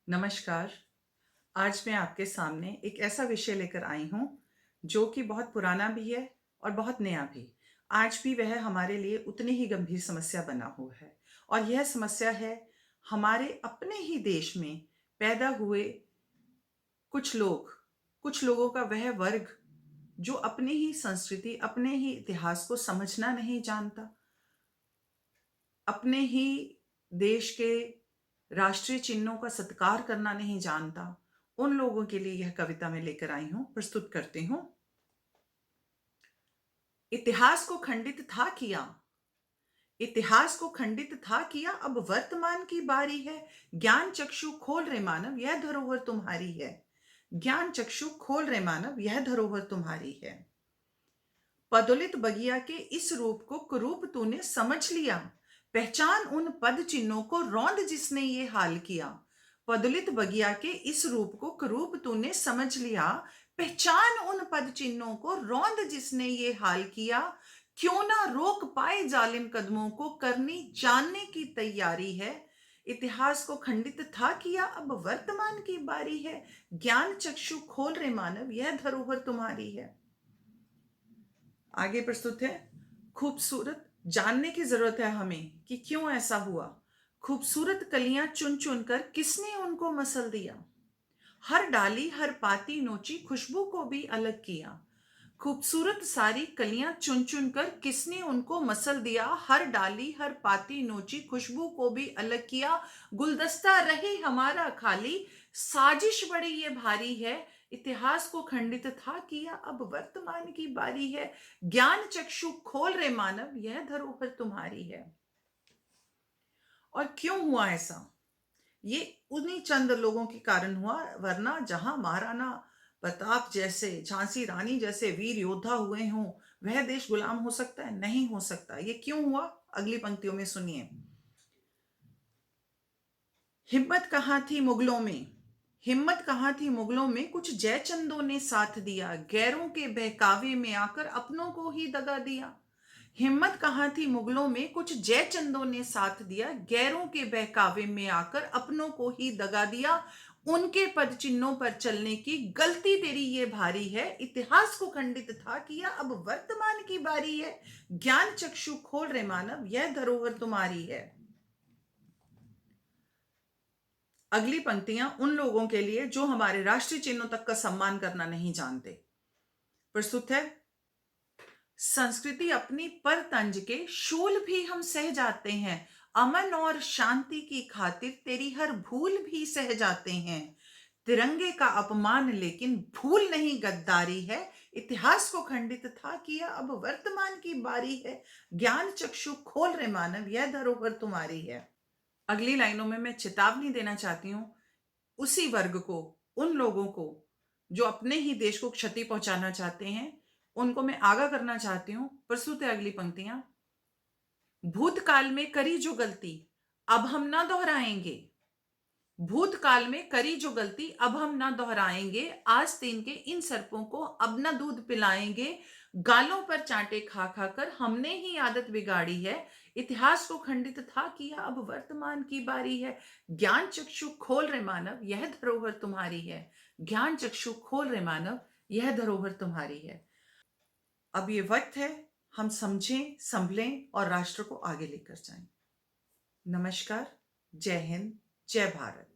नमस्कार। आज मैं आपके सामने एक ऐसा विषय लेकर आई हूँ, जो कि बहुत पुराना भी है और बहुत नया भी। आज भी वह हमारे लिए उतनी ही गंभीर समस्या बना हुआ है और यह समस्या है हमारे अपने ही देश में पैदा हुए कुछ लोग, कुछ लोगों का वह वर्ग जो अपनी ही संस्कृति, अपने ही इतिहास को समझना नहीं जानता, अपने ही देश के राष्ट्रीय चिन्हों का सत्कार करना नहीं जानता। उन लोगों के लिए यह कविता मैं लेकर आई हूं, प्रस्तुत करती हूं। इतिहास को खंडित था किया, इतिहास को खंडित था किया, अब वर्तमान की बारी है। ज्ञान चक्षु खोल रे मानव, यह धरोहर तुम्हारी है। ज्ञान चक्षु खोल रे मानव, यह धरोहर तुम्हारी है। पदोलित बगिया के इस रूप को कुरूप तूने समझ लिया, पहचान उन पद चिन्हों को रौंद जिसने ये हाल किया। पदुलित बगिया के इस रूप को कुरूप तूने समझ लिया, पहचान उन पद चिन्हों को रौंद जिसने ये हाल किया। क्यों ना रोक पाए जालिम कदमों को, करनी जानने की तैयारी है। इतिहास को खंडित था किया, अब वर्तमान की बारी है। ज्ञान चक्षु खोल रे मानव, यह धरोहर तुम्हारी है। आगे प्रस्तुत है। खूबसूरत जानने की जरूरत है हमें कि क्यों ऐसा हुआ। खूबसूरत कलियां चुन चुन कर किसने उनको मसल दिया। हर डाली हर पाती नोची, खुशबू को भी अलग किया। खूबसूरत सारी कलियां चुन चुन कर किसने उनको मसल दिया। हर डाली हर पाती नोची, खुशबू को भी अलग किया। गुलदस्ता रहे हमारा खाली, साजिश बड़ी ये भारी है। इतिहास को खंडित था किया, अब वर्तमान की बारी है। ज्ञान चक्षु खोल रे मानव, यह धरोहर तुम्हारी है। और क्यों हुआ ऐसा? ये उन्हीं चंद लोगों के कारण हुआ, वरना जहां महाराणा प्रताप जैसे, झांसी रानी जैसे वीर योद्धा हुए हों, वह देश गुलाम हो सकता है? नहीं हो सकता। ये क्यों हुआ? अगली पंक्तियों में सुनिए। हिम्मत कहां थी मुगलों में, हिम्मत कहां थी मुगलों में, कुछ जयचंदों ने साथ दिया। गैरों के बहकावे में आकर अपनों को ही दगा दिया। हिम्मत कहां थी मुगलों में, कुछ जयचंदों ने साथ दिया। गैरों के बहकावे में आकर अपनों को ही दगा दिया। उनके पद चिन्हों पर चलने की गलती तेरी ये भारी है। इतिहास को खंडित था किया, अब वर्तमान की बारी है। ज्ञान चक्षु खोल रे मानव, यह धरोहर तुम्हारी है। अगली पंक्तियां उन लोगों के लिए जो हमारे राष्ट्रीय चिन्हों तक का सम्मान करना नहीं जानते। प्रस्तुत है। संस्कृति अपनी पर तंज के शूल भी हम सह जाते हैं। अमन और शांति की खातिर तेरी हर भूल भी सह जाते हैं। तिरंगे का अपमान लेकिन भूल नहीं गद्दारी है। इतिहास को खंडित था किया, अब वर्तमान की बारी है। ज्ञान चक्षु खोल रे मानव, यह धरोहर तुम्हारी है। अगली लाइनों में मैं चेतावनी देना चाहती हूं उसी वर्ग को, उन लोगों को जो अपने ही देश को क्षति पहुंचाना चाहते हैं। उनको मैं आगाह करना चाहती हूं। प्रस्तुत है अगली पंक्तियां। भूतकाल में करी जो गलती अब हम ना दोहराएंगे। भूतकाल में करी जो गलती अब हम ना दोहराएंगे। आस्तीन के इन सर्पों को अब ना दूध पिलाएंगे। गालों पर चांटे खा खा कर हमने ही आदत बिगाड़ी है। इतिहास को खंडित था किया, अब वर्तमान की बारी है। ज्ञान चक्षु खोल रे मानव, यह धरोहर तुम्हारी है। ज्ञान चक्षु खोल रे मानव, यह धरोहर तुम्हारी है। अब ये वक्त है हम समझें, संभलें और राष्ट्र को आगे लेकर जाएं। नमस्कार। जय हिंद। जय भारत।